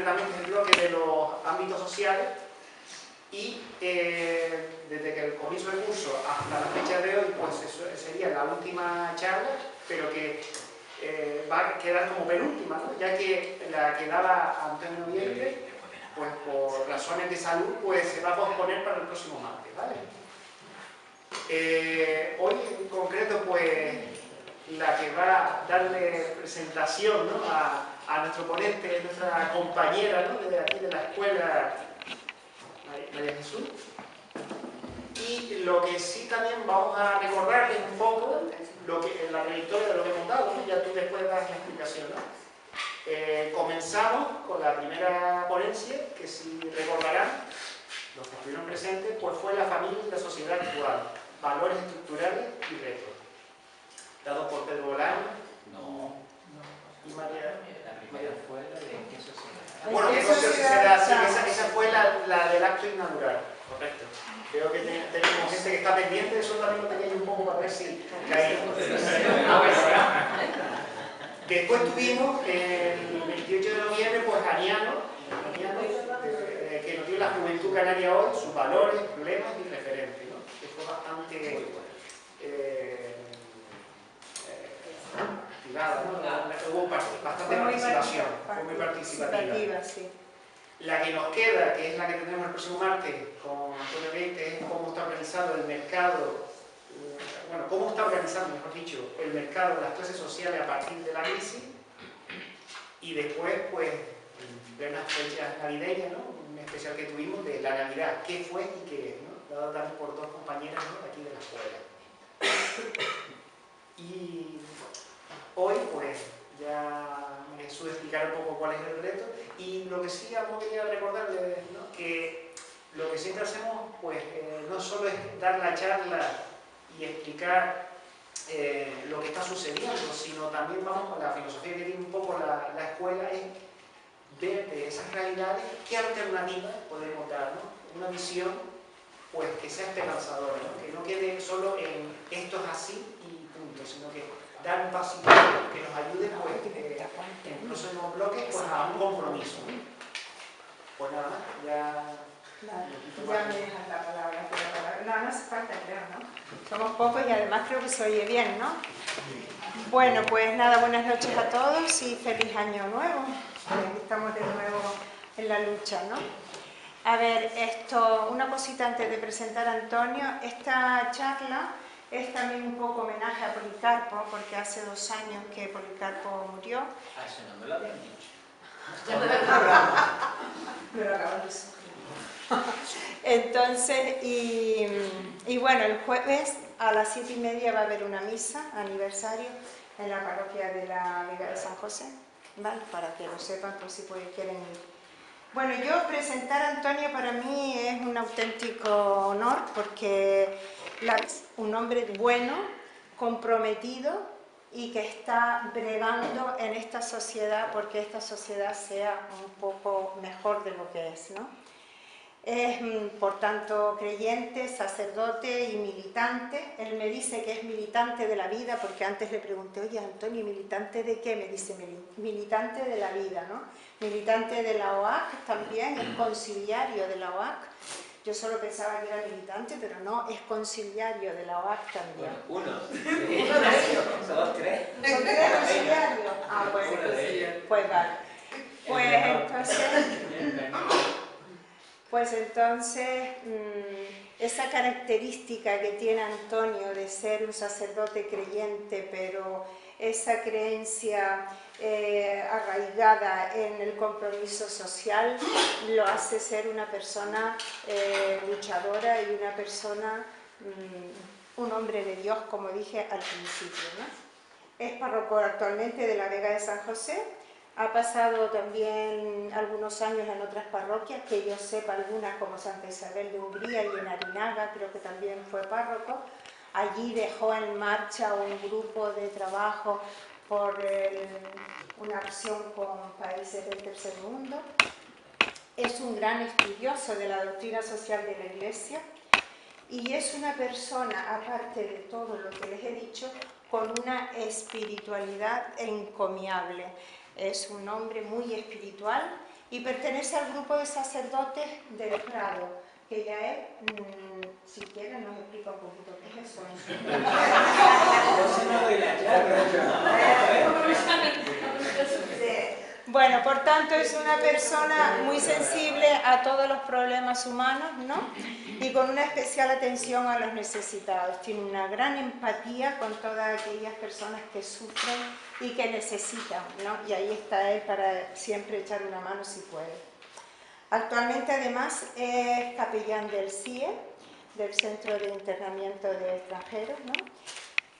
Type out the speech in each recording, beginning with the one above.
concretamente el bloque de los ámbitos sociales, y desde que el comienzo del curso hasta la fecha de hoy, pues eso sería la última charla, pero que va a quedar como penúltima, ¿no? Ya que la que daba Antonio Noviembre, pues por razones de salud, pues se va a posponer para el próximo martes, ¿vale? Hoy en concreto, pues la que va a darle presentación, ¿no?, a nuestro ponente, nuestra compañera, ¿no?, de aquí de la escuela, María Jesús. Y lo que sí también vamos a recordarles un poco la trayectoria de lo que hemos dado, ¿no? Ya tú después das la explicación, ¿no? Comenzamos con la primera ponencia, que si recordarán, los que estuvieron presentes, pues fue la familia y la sociedad actual, valores estructurales y retos, dado por Pedro Bolaño y María fue la de qué sociedad. Bueno, qué sociedad, sí, esa fue la del acto inaugural, correcto. Veo que tenemos gente que está pendiente, eso también lo tenía un poco para ver si caímos. Después tuvimos el 28 de noviembre, pues Aniano, que nos dio la Juventud Canaria hoy, sus valores, problemas y referentes, ¿no? Que fue bastante activada, ¿no? Hubo bastante participación, fue muy participativa. Sí. La que nos queda, que es la que tendremos el próximo martes con Antonio Veinte, es cómo está organizado el mercado, bueno, cómo está organizado, mejor dicho, el mercado de las clases sociales a partir de la crisis. Y después, pues, en plenas fechas navideñas, ¿no?, un especial que tuvimos de la Navidad, qué fue y qué es, ¿no?, dado también por dos compañeras, ¿no?, de aquí de la escuela. Y hoy, pues, ya Jesús explicar un poco cuál es el reto, y lo que sí algo quería recordarles, ¿no?, que lo que siempre hacemos, pues, no solo es dar la charla y explicar lo que está sucediendo, sino también vamos con la filosofía que tiene un poco la escuela, es ver de esas realidades qué alternativas podemos dar, ¿no? Una visión, pues, que sea esperanzadora, ¿no?, que no quede solo en esto es así y punto, sino que dar un pasito que nos ayude, pues, en los próximos bloques, pues, a un compromiso, ¿no? Pues nada más, ya me dejas la palabra. No hace falta, creo, ¿no? Somos pocos y además creo que se oye bien, ¿no? Bueno, pues nada, buenas noches a todos y feliz año nuevo. Estamos de nuevo en la lucha, ¿no? A ver, una cosita antes de presentar a Antonio. Esta charla es también un poco homenaje a Policarpo, porque hace 2 años que Policarpo murió. Ah, eso no me lo habían dicho. Pero acabas de sugerir. Entonces, y bueno, el jueves a las 7:30 va a haber una misa, aniversario, en la parroquia de la Vega de San José, ¿vale? Para que lo sepan, por si quieren ir. Bueno, yo presentar a Antonio para mí es un auténtico honor, porque es un hombre bueno, comprometido y que está bregando en esta sociedad porque esta sociedad sea un poco mejor de lo que es, ¿no? Es, por tanto, creyente, sacerdote y militante. Él me dice que es militante de la vida, porque antes le pregunté, oye, Antonio, ¿militante de qué? Me dice, militante de la vida, ¿no? Militante de la OAC también, es conciliario de la OAC. Yo solo pensaba que era militante, pero no, es conciliario de la OAC también. Bueno, uno de ellos, son 3. ¿Son 3 conciliarios? Ah, bueno, pues vale. Pues entonces, esa característica que tiene Antonio de ser un sacerdote creyente, pero esa creencia arraigada en el compromiso social, lo hace ser una persona luchadora y una persona, un hombre de Dios, como dije al principio, ¿no? Es párroco actualmente de la Vega de San José. Ha pasado también algunos años en otras parroquias, que yo sepa algunas como Santa Isabel de Hungría y en Arinaga, creo que también fue párroco. Allí dejó en marcha un grupo de trabajo por una acción con países del tercer mundo. Es un gran estudioso de la doctrina social de la Iglesia y es una persona, aparte de todo lo que les he dicho, con una espiritualidad encomiable. Es un hombre muy espiritual y pertenece al grupo de sacerdotes del Prado, que ya es, si quieren nos explica un poquito qué es eso. Bueno, por tanto es una persona muy sensible a todos los problemas humanos, ¿no? Y con una especial atención a los necesitados. Tiene una gran empatía con todas aquellas personas que sufren y que necesitan, ¿no? Y ahí está él para siempre echar una mano si puede. Actualmente además es capellán del CIE, del Centro de Internamiento de Extranjeros, ¿no?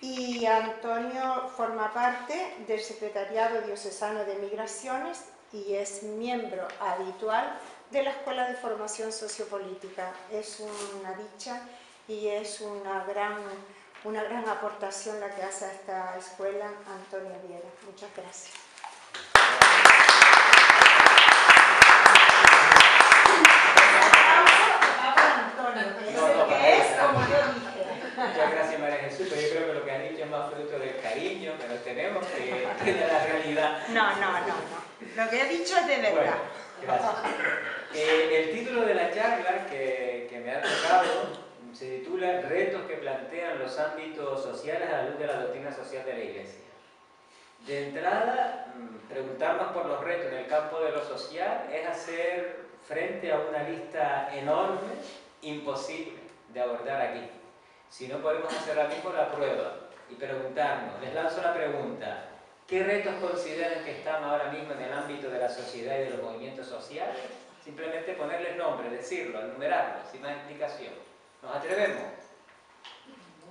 Y Antonio forma parte del Secretariado Diocesano de Migraciones y es miembro habitual de la Escuela de Formación Sociopolítica. Es una dicha y es una gran aportación la que hace a esta escuela Antonio Viera. Muchas gracias. Muchas gracias, María Jesús, pero yo creo que lo que has dicho es más fruto del cariño que nos tenemos que de la realidad. No. Lo que he dicho es de verdad. Bueno, gracias. El título de la charla que me ha tocado se titula Retos que plantean los ámbitos sociales a la luz de la doctrina social de la Iglesia. De entrada, preguntarnos por los retos en el campo de lo social es hacer frente a una lista enorme, imposible de abordar aquí. Si no, podemos hacer ahora mismo la prueba y preguntarnos, les lanzo la pregunta, ¿qué retos consideran que están ahora mismo en el ámbito de la sociedad y de los movimientos sociales? Simplemente ponerles nombre, decirlo, enumerarlo, sin más explicación. ¿Nos atrevemos?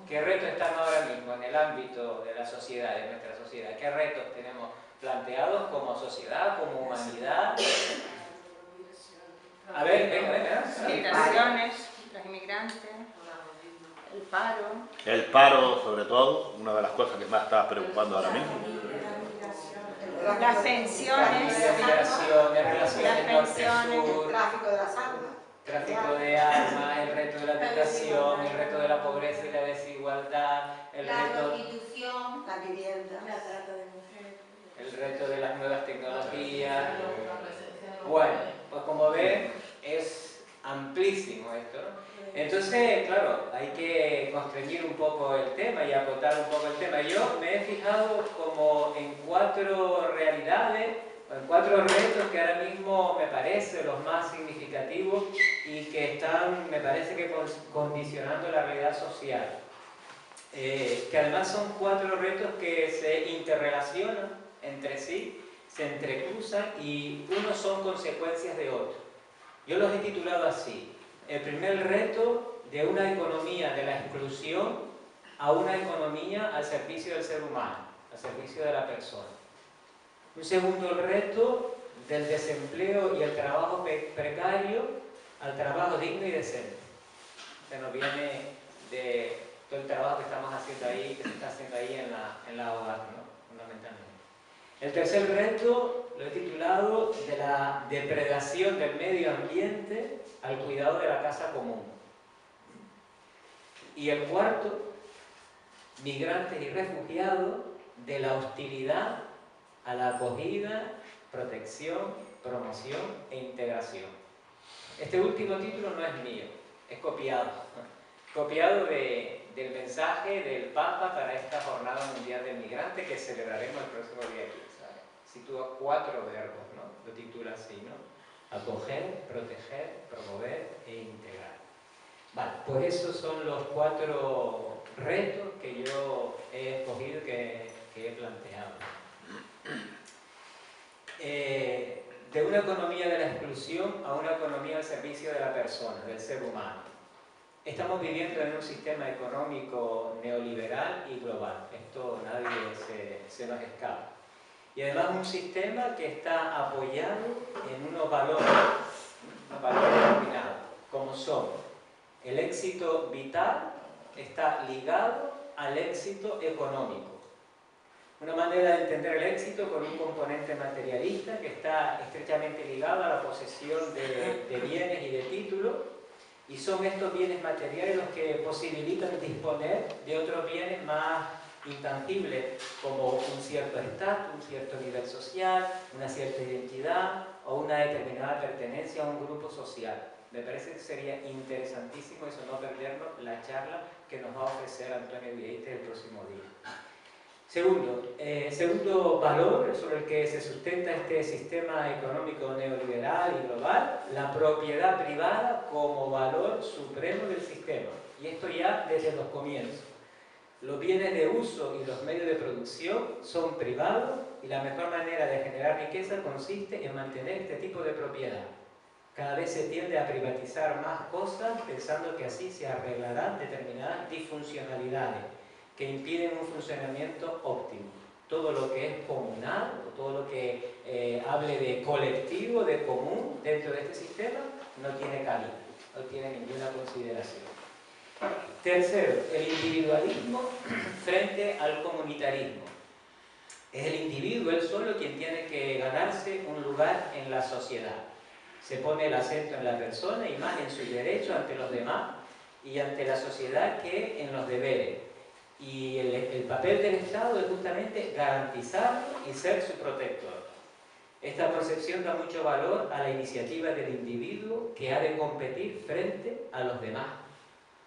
¿Qué retos están ahora mismo en el ámbito de la sociedad, de nuestra sociedad? ¿Qué retos tenemos planteados como sociedad, como humanidad? A ver, venga. Migraciones, los inmigrantes, el paro. El paro, sobre todo, una de las cosas que más está preocupando ahora mismo. Las pensiones, el tráfico de las armas. Tráfico de armas, el reto de la educación, el reto de la pobreza y la desigualdad, La prostitución, la vivienda, la trata de mujeres, el reto de las nuevas tecnologías. Bueno, pues como ven, es amplísimo esto, ¿no? Entonces, claro, hay que constreñir un poco el tema y acotar un poco el tema. Yo me he fijado como en 4 realidades, en 4 retos que ahora mismo me parecen los más significativos y que están, me parece que condicionando la realidad social. Que además son 4 retos que se interrelacionan entre sí, se entrecruzan y unos son consecuencias de otros. Yo los he titulado así. El primer reto de una economía de la exclusión a una economía al servicio del ser humano, al servicio de la persona. Un segundo reto del desempleo y el trabajo precario al trabajo digno y decente. Se nos viene de todo el trabajo que estamos haciendo ahí, que se está haciendo ahí en la hogar, ¿no? Fundamentalmente. El tercer reto lo he titulado de la depredación del medio ambiente al cuidado de la casa común. Y el cuarto, migrantes y refugiados, de la hostilidad a la acogida, protección, promoción e integración. Este último título no es mío, es copiado. Copiado del mensaje del Papa para esta Jornada Mundial del Migrante que celebraremos el próximo día 15. Sitúa 4 verbos, ¿no? Lo titula así, ¿no? Acoger, proteger, promover e integrar. Vale, pues esos son los 4 retos que yo he escogido, que he planteado. De una economía de la exclusión a una economía al servicio de la persona, del ser humano. Estamos viviendo en un sistema económico neoliberal y global. Esto nadie se nos escapa. Y además un sistema que está apoyado en unos valores determinados, como son el éxito vital está ligado al éxito económico. Una manera de entender el éxito con un componente materialista que está estrechamente ligado a la posesión de bienes y de títulos, y son estos bienes materiales los que posibilitan disponer de otros bienes más intangible como un cierto estatus, un cierto nivel social, una cierta identidad o una determinada pertenencia a un grupo social. Me parece que sería interesantísimo eso, no perdernos la charla que nos va a ofrecer Antonio Vieite el próximo día. Segundo valor sobre el que se sustenta este sistema económico neoliberal y global, la propiedad privada como valor supremo del sistema. Y esto ya desde los comienzos. Los bienes de uso y los medios de producción son privados y la mejor manera de generar riqueza consiste en mantener este tipo de propiedad. Cada vez se tiende a privatizar más cosas pensando que así se arreglarán determinadas disfuncionalidades que impiden un funcionamiento óptimo. Todo lo que es comunal o todo lo que hable de colectivo, de común dentro de este sistema no tiene cabida, no tiene ninguna consideración. Tercero, el individualismo frente al comunitarismo. Es el individuo, él solo, quien tiene que ganarse un lugar en la sociedad. Se pone el acento en la persona y más en sus derechos ante los demás y ante la sociedad que en los deberes. Y el papel del Estado es justamente garantizarlo y ser su protector. Esta concepción da mucho valor a la iniciativa del individuo que ha de competir frente a los demás.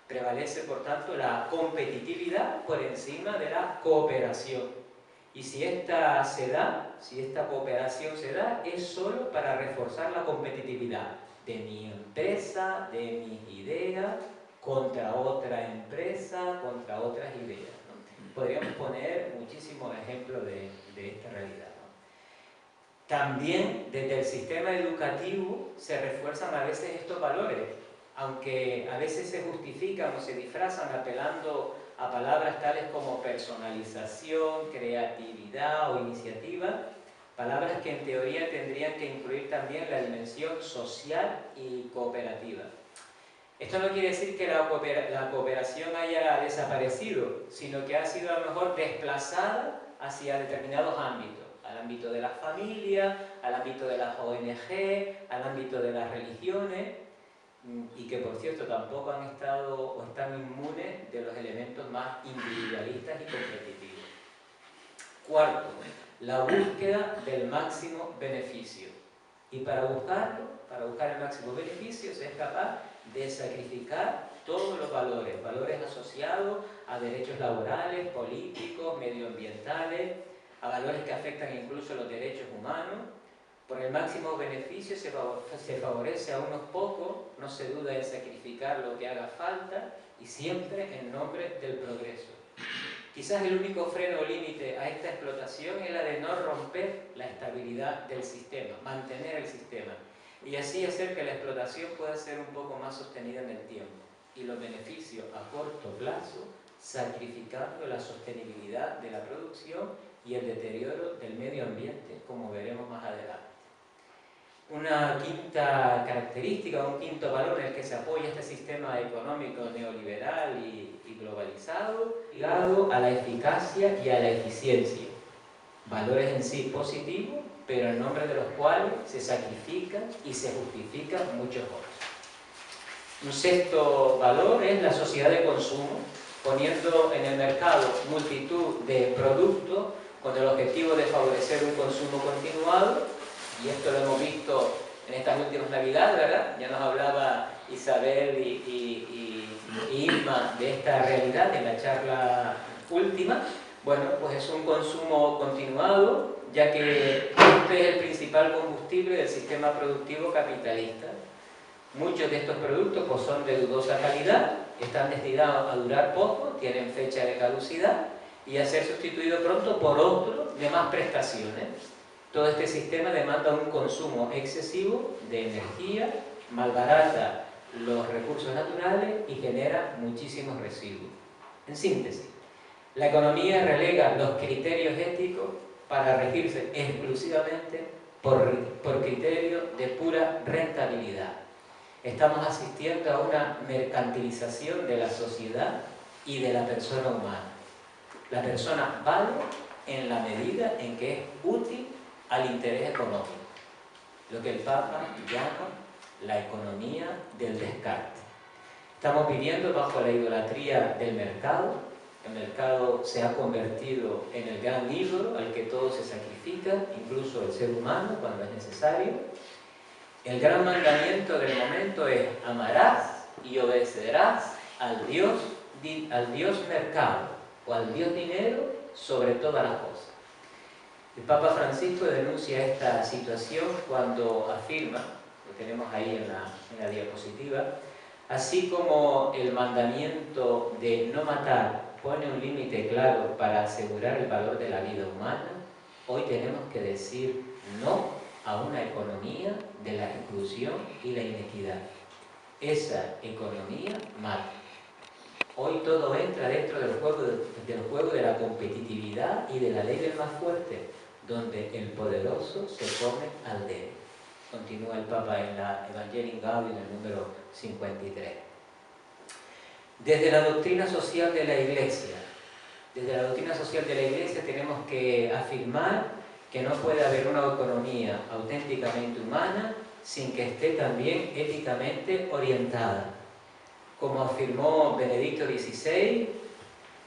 Prevalece, por tanto, la competitividad por encima de la cooperación. Y si esta cooperación se da, es solo para reforzar la competitividad de mi empresa, de mis ideas, contra otra empresa, contra otras ideas, ¿no? Podríamos poner muchísimos ejemplos de esta realidad, ¿no? También desde el sistema educativo se refuerzan a veces estos valores, aunque a veces se justifican o se disfrazan apelando a palabras tales como personalización, creatividad o iniciativa, palabras que en teoría tendrían que incluir también la dimensión social y cooperativa. Esto no quiere decir que la cooperación haya desaparecido, sino que ha sido a lo mejor desplazada hacia determinados ámbitos, al ámbito de la familia, al ámbito de las ONG, al ámbito de las religiones, y que por cierto tampoco han estado o están inmunes de los elementos más individualistas y competitivos. Cuarto, la búsqueda del máximo beneficio. Y para buscar el máximo beneficio se es capaz de sacrificar todos los valores asociados a derechos laborales, políticos, medioambientales, a valores que afectan incluso los derechos humanos. Por el máximo beneficio se favorece a unos pocos, no se duda en sacrificar lo que haga falta y siempre en nombre del progreso. Quizás el único freno o límite a esta explotación es la de no romper la estabilidad del sistema, mantener el sistema y así hacer que la explotación pueda ser un poco más sostenida en el tiempo y los beneficios a corto plazo sacrificando la sostenibilidad de la producción y el deterioro del medio ambiente, como veremos más adelante. Una quinta característica, un quinto valor en el que se apoya este sistema económico neoliberal y globalizado, ligado a la eficacia y a la eficiencia. Valores en sí positivos, pero en nombre de los cuales se sacrifican y se justifican muchos otros. Un sexto valor es la sociedad de consumo, poniendo en el mercado multitud de productos con el objetivo de favorecer un consumo continuado, y esto lo hemos visto en estas últimas Navidades, ¿verdad? Ya nos hablaba Isabel y Irma de esta realidad en la charla última. Bueno, pues es un consumo continuado, ya que este es el principal combustible del sistema productivo capitalista. Muchos de estos productos pues, son de dudosa calidad, están destinados a durar poco, tienen fecha de caducidad y a ser sustituidos pronto por otros de más prestaciones. Todo este sistema demanda un consumo excesivo de energía, malbarata los recursos naturales y genera muchísimos residuos. En síntesis, la economía relega los criterios éticos para regirse exclusivamente por criterios de pura rentabilidad. Estamos asistiendo a una mercantilización de la sociedad y de la persona humana. La persona vale en la medida en que es útil al interés económico, lo que el Papa llama la economía del descarte. Estamos viviendo bajo la idolatría del mercado, El mercado se ha convertido en el gran ídolo al que todo se sacrifica, incluso el ser humano cuando es necesario. El gran mandamiento del momento es: amarás y obedecerás al Dios mercado o al Dios dinero sobre todas las cosas. El Papa Francisco denuncia esta situación cuando afirma, lo tenemos ahí en la diapositiva, así como el mandamiento de no matar pone un límite claro para asegurar el valor de la vida humana, hoy tenemos que decir no a una economía de la exclusión y la inequidad. Esa economía mata. Hoy todo entra dentro del juego de la competitividad y de la ley del más fuerte, donde el poderoso se come al débil. Continúa el Papa en la Evangelii Gaudium, en el número 53. Desde la doctrina social de la Iglesia, tenemos que afirmar que no puede haber una economía auténticamente humana sin que esté también éticamente orientada. Como afirmó Benedicto XVI,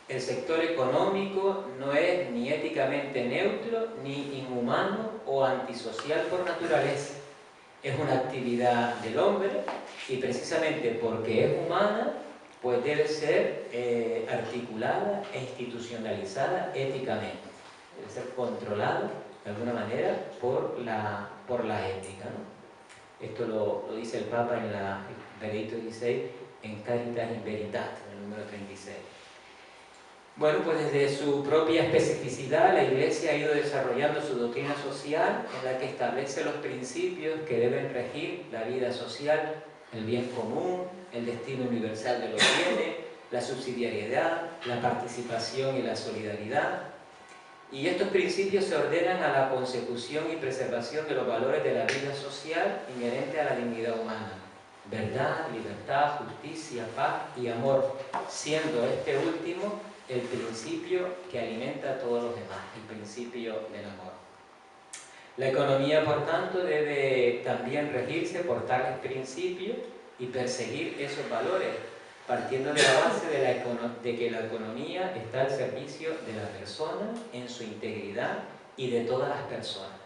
el sector económico no es ni éticamente neutro, ni inhumano o antisocial por naturaleza. Es una actividad del hombre y precisamente porque es humana, pues debe ser articulada e institucionalizada éticamente. Debe ser controlada de alguna manera por la ética, ¿no? Esto lo dice el Papa en la Benedicto XVI en Caritas in Veritate, en el número 36. Bueno, pues desde su propia especificidad la Iglesia ha ido desarrollando su doctrina social en la que establece los principios que deben regir la vida social, el bien común, el destino universal de los bienes, la subsidiariedad, la participación y la solidaridad. Y estos principios se ordenan a la consecución y preservación de los valores de la vida social inherente a la dignidad humana: verdad, libertad, justicia, paz y amor, siendo este último el principio que alimenta a todos los demás, el principio del amor. La economía, por tanto, debe también regirse por tales principios y perseguir esos valores, partiendo de la base de que la economía está al servicio de la persona en su integridad y de todas las personas.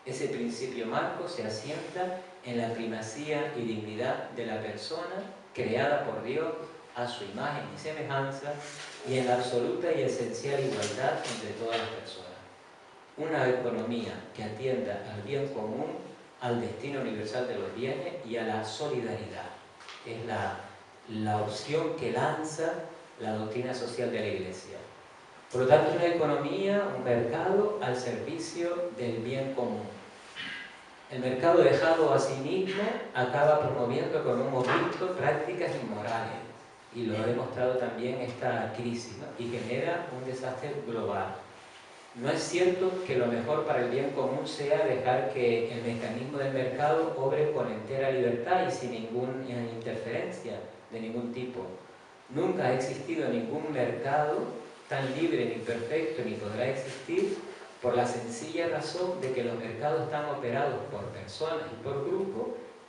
Ese principio marco se asienta en la primacía y dignidad de la persona creada por Dios a su imagen y semejanza, y en la absoluta y esencial igualdad entre todas las personas. Una economía que atienda al bien común, al destino universal de los bienes y a la solidaridad. Es la opción que lanza la doctrina social de la Iglesia. Por lo tanto, una economía, un mercado al servicio del bien común. El mercado dejado a sí mismo acaba promoviendo con un obispo prácticas inmorales, y lo ha demostrado también esta crisis, ¿no? Y genera un desastre global. No es cierto que lo mejor para el bien común sea dejar que el mecanismo del mercado obre con entera libertad y sin ninguna interferencia de ningún tipo. Nunca ha existido ningún mercado tan libre ni perfecto, ni podrá existir, por la sencilla razón de que los mercados están operados por personas y por grupos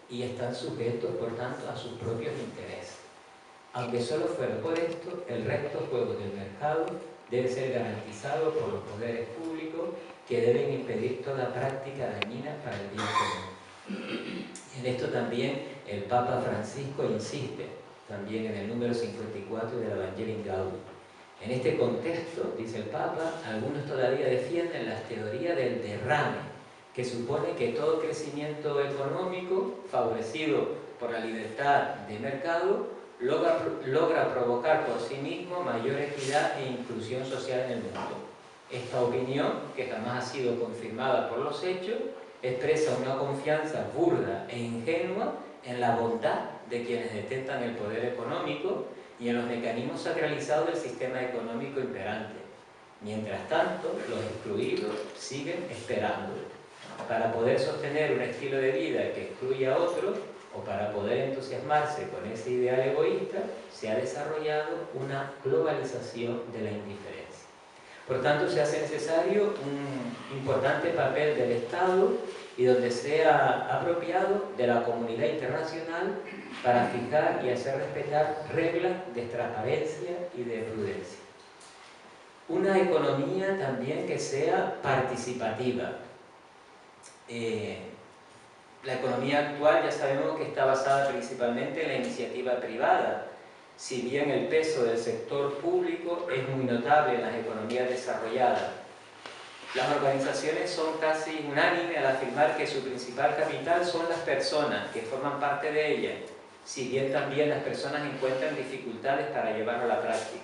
y están sujetos, por tanto, a sus propios intereses. Aunque solo fuera por esto, el recto juego del mercado debe ser garantizado por los poderes públicos, que deben impedir toda práctica dañina para el bien común. En esto también el Papa Francisco insiste, también en el número 54 de la Evangelii Gaudium. En este contexto, dice el Papa, algunos todavía defienden la teoría del derrame, que supone que todo crecimiento económico, favorecido por la libertad de mercado, logra provocar por sí mismo mayor equidad e inclusión social en el mundo. Esta opinión, que jamás ha sido confirmada por los hechos, expresa una confianza burda e ingenua en la bondad de quienes detentan el poder económico y en los mecanismos sacralizados del sistema económico imperante. Mientras tanto, los excluidos siguen esperando. Para poder sostener un estilo de vida que excluya a otros, o para poder entusiasmarse con ese ideal egoísta, se ha desarrollado una globalización de la indiferencia. Por tanto, se hace necesario un importante papel del Estado y donde sea apropiado de la comunidad internacional para fijar y hacer respetar reglas de transparencia y de prudencia. una economía también que sea participativa. La economía actual ya sabemos que está basada principalmente en la iniciativa privada. Si bien el peso del sector público es muy notable en las economías desarrolladas, las organizaciones son casi unánimes al afirmar que su principal capital son las personas que forman parte de ella, si bien también las personas encuentran dificultades para llevarlo a la práctica.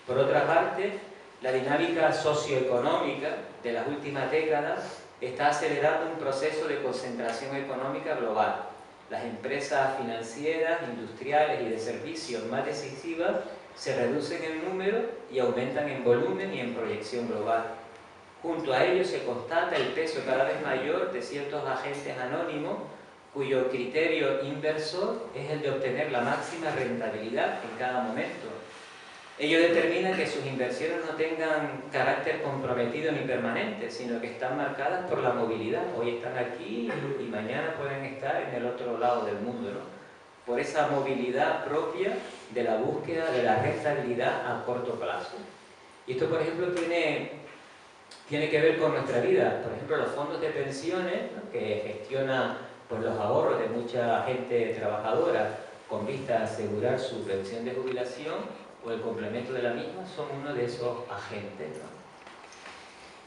Por otra parte, la dinámica socioeconómica de las últimas décadas está acelerando un proceso de concentración económica global. Las empresas financieras, industriales y de servicios más decisivas se reducen en número y aumentan en volumen y en proyección global. Junto a ello se constata el peso cada vez mayor de ciertos agentes anónimos cuyo criterio inversor es el de obtener la máxima rentabilidad en cada momento. Ello determina que sus inversiones no tengan carácter comprometido ni permanente, sino que están marcadas por la movilidad. Hoy están aquí y mañana pueden estar en el otro lado del mundo, ¿no? Por esa movilidad propia de la búsqueda de la rentabilidad a corto plazo. Y esto, por ejemplo, tiene que ver con nuestra vida. Por ejemplo, los fondos de pensiones, ¿no?, que gestionan pues, los ahorros de mucha gente trabajadora con vista a asegurar su pensión de jubilación o el complemento de la misma, son uno de esos agentes, ¿no?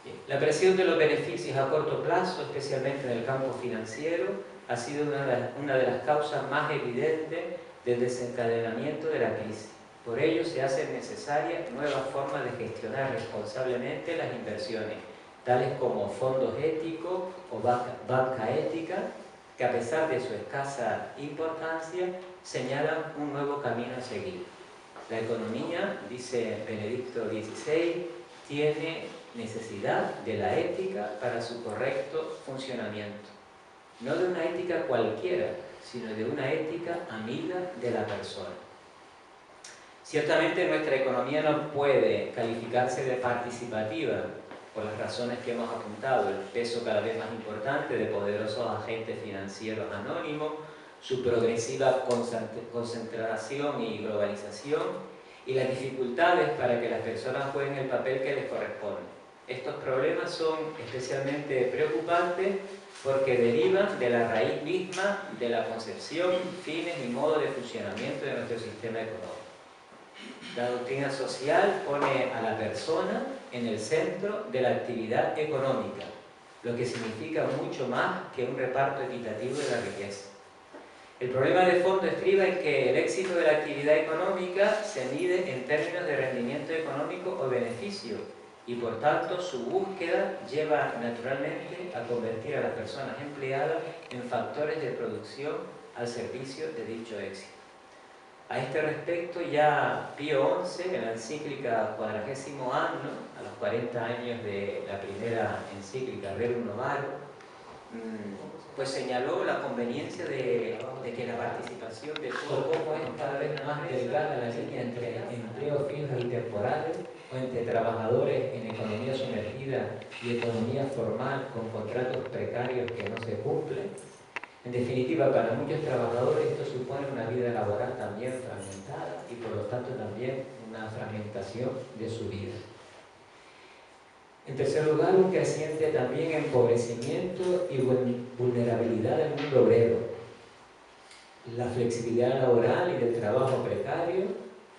Bien. La presión de los beneficios a corto plazo, especialmente en el campo financiero, ha sido una de las causas más evidentes del desencadenamiento de la crisis. Por ello se hacen necesarias nuevas formas de gestionar responsablemente las inversiones, tales como fondos éticos o banca ética, que a pesar de su escasa importancia, señalan un nuevo camino a seguir. La economía, dice Benedicto XVI, tiene necesidad de la ética para su correcto funcionamiento. No de una ética cualquiera, sino de una ética amiga de la persona. Ciertamente nuestra economía no puede calificarse de participativa por las razones que hemos apuntado, el peso cada vez más importante de poderosos agentes financieros anónimos, su progresiva concentración y globalización y las dificultades para que las personas jueguen el papel que les corresponde. Estos problemas son especialmente preocupantes porque derivan de la raíz misma de la concepción, fines y modo de funcionamiento de nuestro sistema económico. La doctrina social pone a la persona en el centro de la actividad económica, lo que significa mucho más que un reparto equitativo de la riqueza. El problema de fondo estriba en que el éxito de la actividad económica se mide en términos de rendimiento económico o beneficio y por tanto su búsqueda lleva naturalmente a convertir a las personas empleadas en factores de producción al servicio de dicho éxito. A este respecto ya Pío XI, en la encíclica 40º Anno, a los 40 años de la primera encíclica Rerum Novarum, pues señaló la conveniencia de que la participación de todo poco es cada vez más delgada la línea entre empleos fijos y temporales o entre trabajadores en economía sumergida y economía formal con contratos precarios que no se cumplen. En definitiva, para muchos trabajadores esto supone una vida laboral también fragmentada y por lo tanto también una fragmentación de su vida. En tercer lugar, un creciente también empobrecimiento y vulnerabilidad del mundo obrero. La flexibilidad laboral y del trabajo precario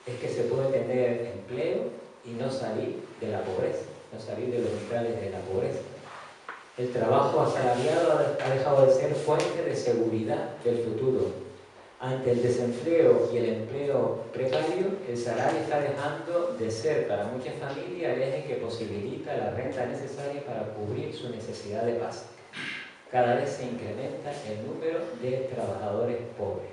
es que se puede tener empleo y no salir de la pobreza, no salir de los umbrales de la pobreza. El trabajo asalariado ha dejado de ser fuente de seguridad del futuro. Ante el desempleo y el empleo precario, el salario está dejando de ser para muchas familias el eje que posibilita la renta necesaria para cubrir su necesidad de básica. Cada vez se incrementa el número de trabajadores pobres.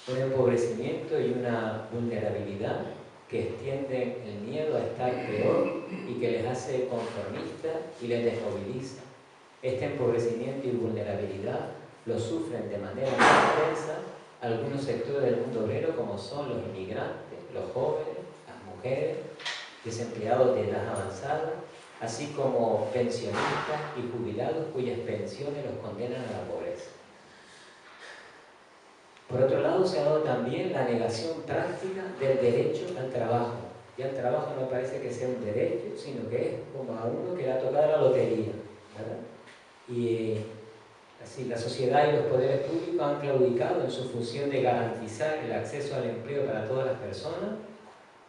Un empobrecimiento y una vulnerabilidad que extienden el miedo a estar peor y que les hace conformistas y les desmoviliza. Este empobrecimiento y vulnerabilidad lo sufren de manera más intensa algunos sectores del mundo obrero como son los inmigrantes, los jóvenes, las mujeres, desempleados de edad avanzada, así como pensionistas y jubilados cuyas pensiones los condenan a la pobreza. Por otro lado, se ha dado también la negación práctica del derecho al trabajo, Ya el trabajo no parece que sea un derecho, sino que es como a uno que le ha tocado la lotería, ¿verdad? Y así la sociedad y los poderes públicos han claudicado en su función de garantizar el acceso al empleo para todas las personas.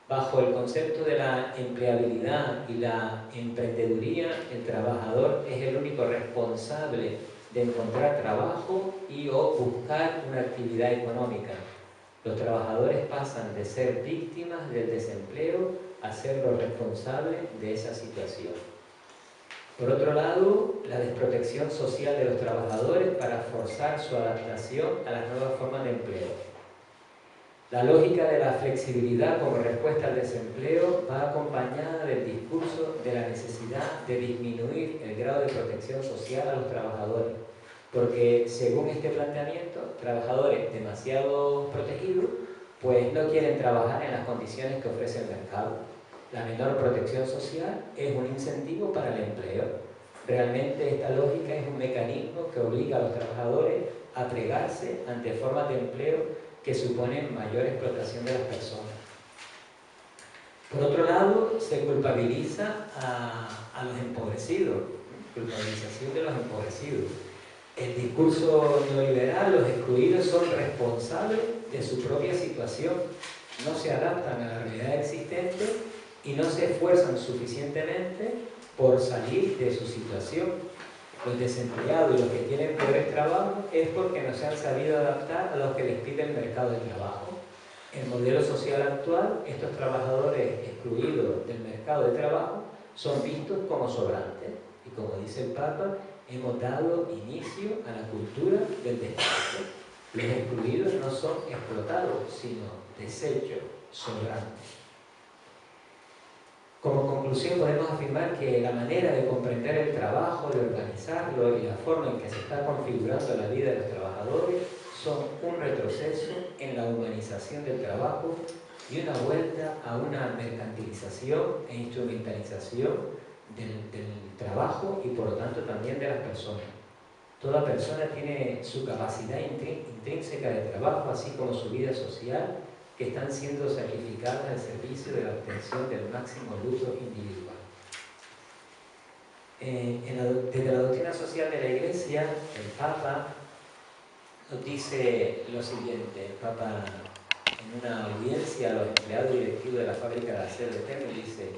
Bajo el concepto de la empleabilidad y la emprendeduría, el trabajador es el único responsable de encontrar trabajo y o buscar una actividad económica. Los trabajadores pasan de ser víctimas del desempleo a ser los responsables de esa situación. Por otro lado, la desprotección social de los trabajadores para forzar su adaptación a las nuevas formas de empleo. La lógica de la flexibilidad como respuesta al desempleo va acompañada del discurso de la necesidad de disminuir el grado de protección social a los trabajadores, porque según este planteamiento, trabajadores demasiado protegidos pues no quieren trabajar en las condiciones que ofrece el mercado. La menor protección social es un incentivo para el empleo. Realmente esta lógica es un mecanismo que obliga a los trabajadores a plegarse ante formas de empleo que suponen mayor explotación de las personas. Por otro lado, se culpabiliza a los empobrecidos, culpabilización de los empobrecidos. El discurso neoliberal, los excluidos son responsables de su propia situación, no se adaptan a la realidad existente y no se esfuerzan suficientemente por salir de su situación. Los desempleados y los que tienen peores trabajos es porque no se han sabido adaptar a lo que les pide el mercado de trabajo. En el modelo social actual, estos trabajadores excluidos del mercado de trabajo son vistos como sobrantes. Y como dice el Papa, hemos dado inicio a la cultura del descarte. Los excluidos no son explotados, sino desechos, sobrantes. Como conclusión podemos afirmar que la manera de comprender el trabajo, de organizarlo y la forma en que se está configurando la vida de los trabajadores son un retroceso en la humanización del trabajo y una vuelta a una mercantilización e instrumentalización del trabajo y por lo tanto también de las personas. Toda persona tiene su capacidad intrínseca de trabajo, así como su vida social, que están siendo sacrificadas al servicio de la obtención del máximo lucro individual. Desde la doctrina social de la Iglesia, el Papa nos dice lo siguiente. El Papa, en una audiencia a los empleados directivos de la fábrica de acero de Terni, dice: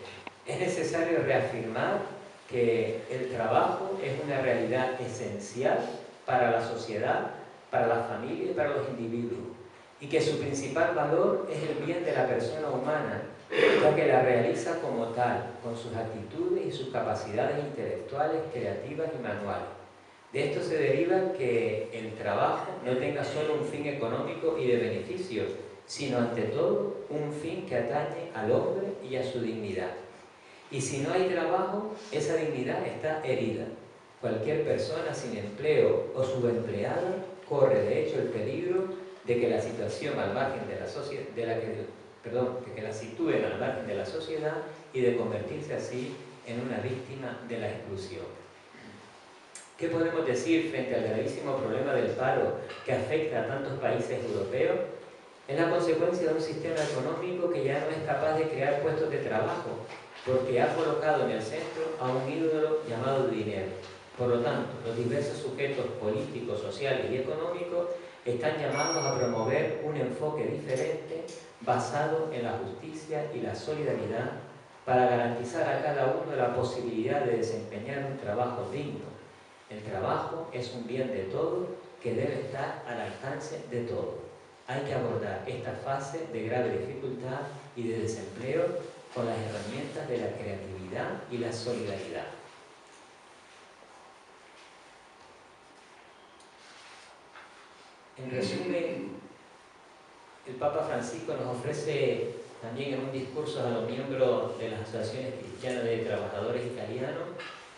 es necesario reafirmar que el trabajo es una realidad esencial para la sociedad, para la familia y para los individuos, y que su principal valor es el bien de la persona humana, ya que la realiza como tal, con sus actitudes y sus capacidades intelectuales, creativas y manuales. De esto se deriva que el trabajo no tenga solo un fin económico y de beneficio, sino ante todo un fin que atañe al hombre y a su dignidad. Y si no hay trabajo, esa dignidad está herida. Cualquier persona sin empleo o subempleada corre de hecho el peligro de que la situación al margen de la sociedad, de que la sitúen al margen de la sociedad y de convertirse así en una víctima de la exclusión. ¿Qué podemos decir frente al gravísimo problema del paro que afecta a tantos países europeos? Es la consecuencia de un sistema económico que ya no es capaz de crear puestos de trabajo, porque ha colocado en el centro a un ídolo llamado dinero. Por lo tanto, los diversos sujetos políticos, sociales y económicos están llamados a promover un enfoque diferente basado en la justicia y la solidaridad para garantizar a cada uno la posibilidad de desempeñar un trabajo digno. El trabajo es un bien de todos que debe estar al alcance de todos. Hay que abordar esta fase de grave dificultad y de desempleo con las herramientas de la creatividad y la solidaridad. En resumen, el Papa Francisco nos ofrece también en un discurso a los miembros de las asociaciones cristianas de trabajadores italianos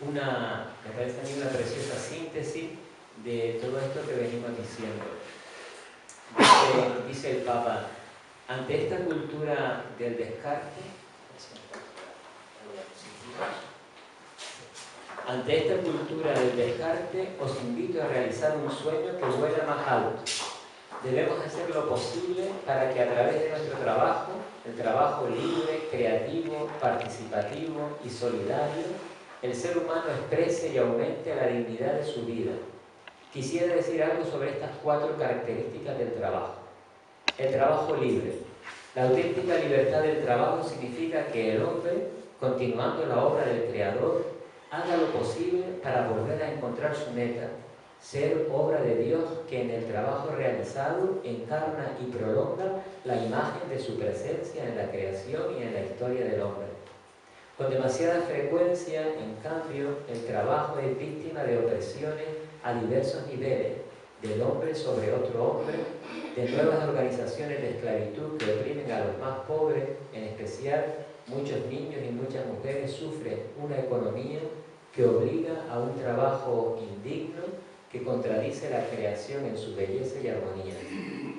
me parece a mí una preciosa síntesis de todo esto que venimos diciendo. Dice el Papa: ante esta cultura del descarte, os invito a realizar un sueño que vuela más alto. Debemos hacer lo posible para que a través de nuestro trabajo, el el trabajo libre, creativo, participativo y solidario, el ser humano exprese y aumente la dignidad de su vida. Quisiera decir algo sobre estas 4 características del trabajo. El trabajo libre. La auténtica libertad del trabajo significa que el hombre, continuando la obra del Creador, haga lo posible para volver a encontrar su meta, ser obra de Dios que en el trabajo realizado encarna y prolonga la imagen de su presencia en la creación y en la historia del hombre. Con demasiada frecuencia, en cambio, el trabajo es víctima de opresiones a diversos niveles, del hombre sobre otro hombre, de nuevas organizaciones de esclavitud que oprimen a los más pobres, en especial muchos niños y muchas mujeres sufren una economía que obliga a un trabajo indigno que contradice la creación en su belleza y armonía.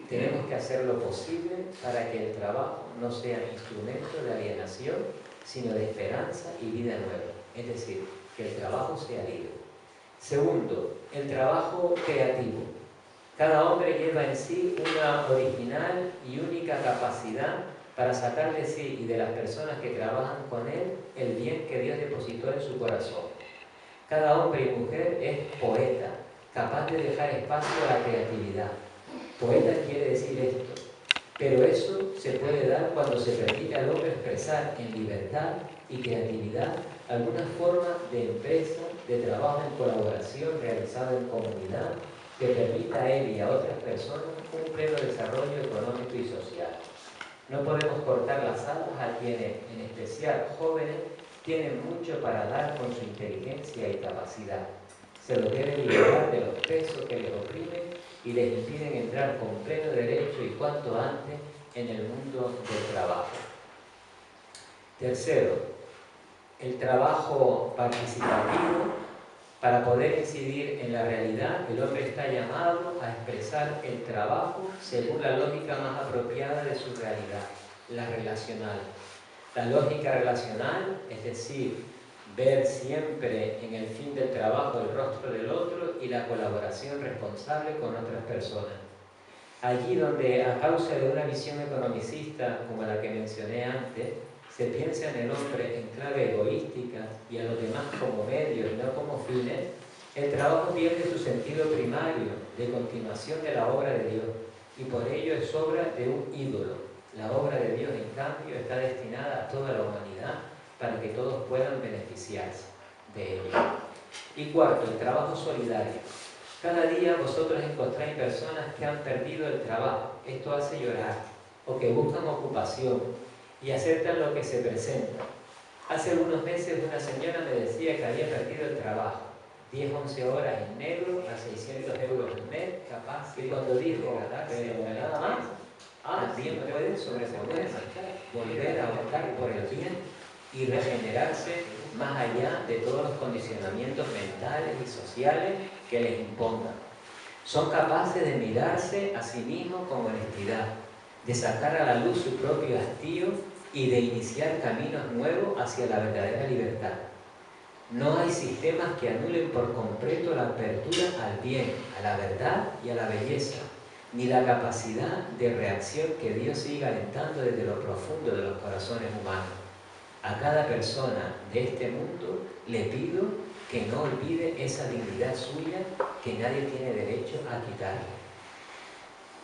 Tenemos que hacer lo posible para que el trabajo no sea instrumento de alienación, sino de esperanza y vida nueva. Es decir, que el trabajo sea libre. Segundo, el trabajo creativo. Cada hombre lleva en sí una original y única capacidad para sacar de sí y de las personas que trabajan con él el bien que Dios depositó en su corazón. Cada hombre y mujer es poeta, capaz de dejar espacio a la creatividad. Poeta quiere decir esto, pero eso se puede dar cuando se permite al hombre expresar en libertad y creatividad alguna forma de empresa, de trabajo en colaboración realizado en comunidad, que permita a él y a otras personas un pleno desarrollo económico y social. No podemos cortar las alas a quienes, en especial jóvenes, tienen mucho para dar con su inteligencia y capacidad. Se los debe liberar de los pesos que les oprimen y les impiden entrar con pleno derecho y cuanto antes en el mundo del trabajo. Tercero, el trabajo participativo. Para poder incidir en la realidad, el hombre está llamado a expresar el trabajo según la lógica más apropiada de su realidad, la relacional. La lógica relacional, es decir, ver siempre en el fin del trabajo el rostro del otro y la colaboración responsable con otras personas. Allí donde, a causa de una visión economicista como la que mencioné antes, se piensa en el hombre en clave egoística y a los demás como medios y no como fines, el trabajo pierde su sentido primario de continuación de la obra de Dios y por ello es obra de un ídolo. La obra de Dios, en cambio, está destinada a toda la humanidad para que todos puedan beneficiarse de ello. Y cuarto, el trabajo solidario. Cada día vosotros encontráis personas que han perdido el trabajo, esto hace llorar, o que buscan ocupación y aceptan lo que se presenta. Hace algunos meses una señora me decía que había perdido el trabajo, 10-11 horas en negro a 600 euros al mes, capaz, y cuando dijo, pero nada más, también puede sobreponerse, volver a optar por el bien y regenerarse más allá de todos los condicionamientos mentales y sociales que les impongan. Son capaces de mirarse a sí mismos con honestidad, de sacar a la luz su propio hastío y de iniciar caminos nuevos hacia la verdadera libertad. No hay sistemas que anulen por completo la apertura al bien, a la verdad y a la belleza, ni la capacidad de reacción que Dios sigue alentando desde lo profundo de los corazones humanos. A cada persona de este mundo le pido que no olvide esa dignidad suya que nadie tiene derecho a quitarle.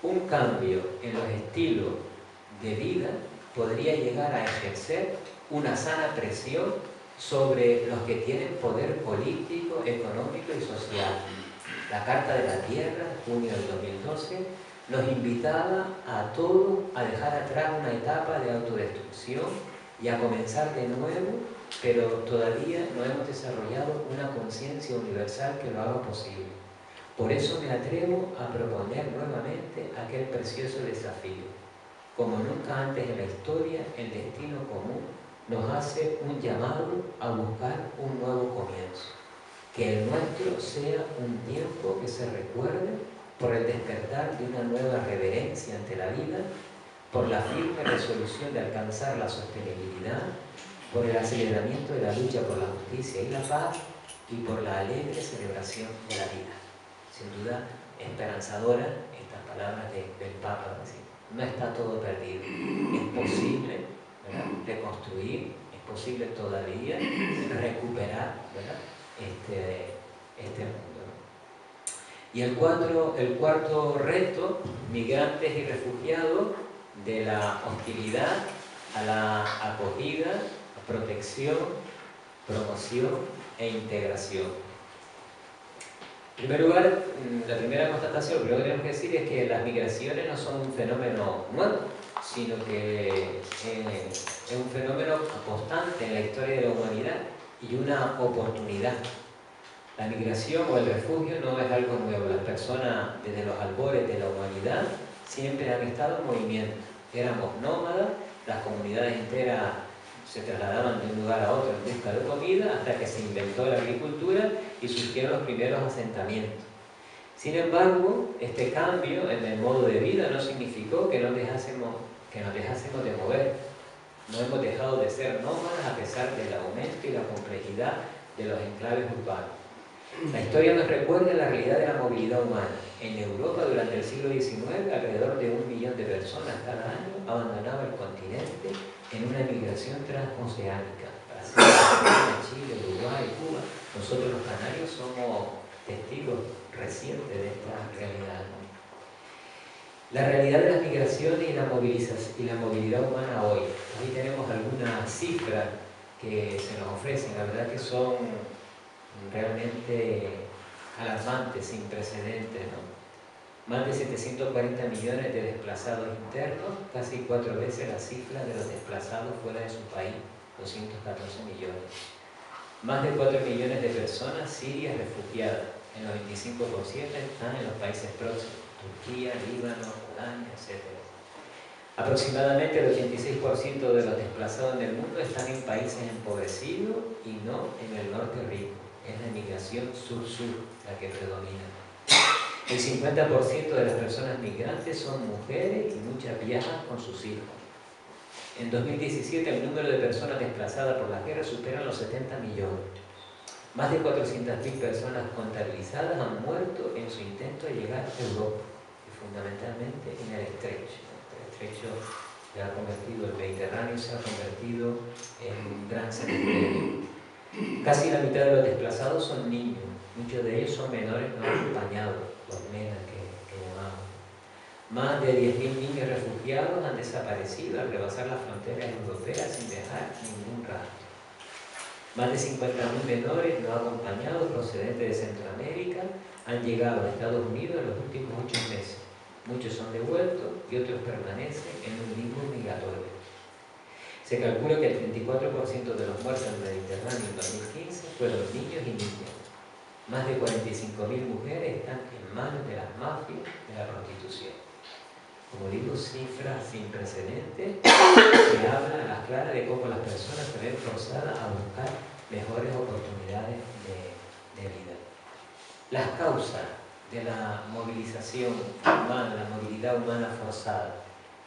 Un cambio en los estilos de vida podría llegar a ejercer una sana presión sobre los que tienen poder político, económico y social. La Carta de la Tierra, junio del 2012, nos invitaba a todos a dejar atrás una etapa de autodestrucción y a comenzar de nuevo, pero todavía no hemos desarrollado una conciencia universal que lo haga posible. Por eso me atrevo a proponer nuevamente aquel precioso desafío. Como nunca antes en la historia, el destino común nos hace un llamado a buscar un nuevo comienzo. Que el nuestro sea un tiempo que se recuerde por el despertar de una nueva reverencia ante la vida, por la firme resolución de alcanzar la sostenibilidad, por el aceleramiento de la lucha por la justicia y la paz y por la alegre celebración de la vida. Sin duda, esperanzadora estas palabras del Papa. No está todo perdido. Es posible reconstruir, es posible todavía recuperar, ¿verdad? este mundo, ¿no? Y el cuarto reto, migrantes y refugiados, de la hostilidad a la acogida, protección, promoción e integración. En primer lugar, la primera constatación, lo primero que tenemos que decir es que las migraciones no son un fenómeno nuevo, sino que es un fenómeno constante en la historia de la humanidad y una oportunidad. La migración o el refugio no es algo nuevo. Las personas desde los albores de la humanidad siempre han estado en movimiento. Éramos nómadas, las comunidades enteras se trasladaban de un lugar a otro en busca de comida hasta que se inventó la agricultura y surgieron los primeros asentamientos. Sin embargo, este cambio en el modo de vida no significó que nos dejásemos de mover. No hemos dejado de ser nómadas a pesar del aumento y la complejidad de los enclaves urbanos. La historia nos recuerda la realidad de la movilidad humana. En Europa, durante el siglo XIX, alrededor de 1 millón de personas cada año abandonaban el continente en una migración transoceánica. Brasil, Chile, Uruguay, Cuba. Nosotros los canarios somos testigos recientes de esta realidad, ¿no? La realidad de las migraciones y la movilidad humana hoy. Ahí tenemos algunas cifras que se nos ofrecen, la verdad que son realmente alarmantes, sin precedentes, ¿no? Más de 740 millones de desplazados internos, casi 4 veces la cifra de los desplazados fuera de su país, 214 millones. Más de 4 millones de personas sirias refugiadas, el 95% están en los países próximos, Turquía, Líbano, Jordania, etc. Aproximadamente el 86% de los desplazados en el mundo están en países empobrecidos y no en el norte rico. Es la migración sur-sur la que predomina. El 50% de las personas migrantes son mujeres y muchas viajan con sus hijos. En 2017 el número de personas desplazadas por la guerra supera los 70 millones. Más de 400.000 personas contabilizadas han muerto en su intento de llegar a Europa, y fundamentalmente en el estrecho. El estrecho se ha convertido, el Mediterráneo se ha convertido en un gran cementerio. Casi la mitad de los desplazados son niños, muchos de ellos son menores no acompañados, los MENA que llamamos. Más de 10.000 niños refugiados han desaparecido al rebasar las fronteras europeas sin dejar ningún rastro. Más de 50.000 menores no acompañados procedentes de Centroamérica han llegado a Estados Unidos en los últimos 8 meses. Muchos son devueltos y otros permanecen en un limbo migratorio. Se calcula que el 34% de los muertos en el Mediterráneo en 2015 fueron niños y niñas. Más de 45.000 mujeres están en manos de las mafias de la prostitución. Como digo, cifras sin precedentes que hablan a las claras de cómo las personas se ven forzadas a buscar mejores oportunidades de vida. Las causas de la movilización humana, la movilidad humana forzada.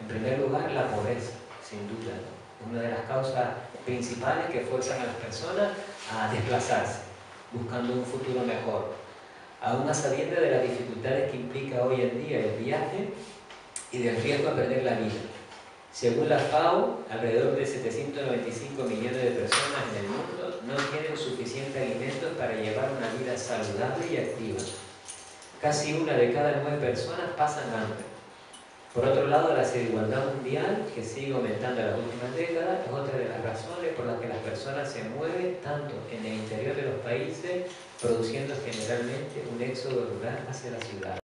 En primer lugar, la pobreza, sin duda, ¿no? Una de las causas principales que fuerzan a las personas a desplazarse, buscando un futuro mejor, aún a sabiendas de las dificultades que implica hoy en día el viaje y del riesgo a perder la vida. Según la FAO, alrededor de 795 millones de personas en el mundo no tienen suficientes alimentos para llevar una vida saludable y activa. Casi 1 de cada 9 personas pasan hambre. Por otro lado, la desigualdad mundial, que sigue aumentando en las últimas décadas, es otra de las razones por las que las personas se mueven tanto en el interior de los países, produciendo generalmente un éxodo rural hacia la ciudad.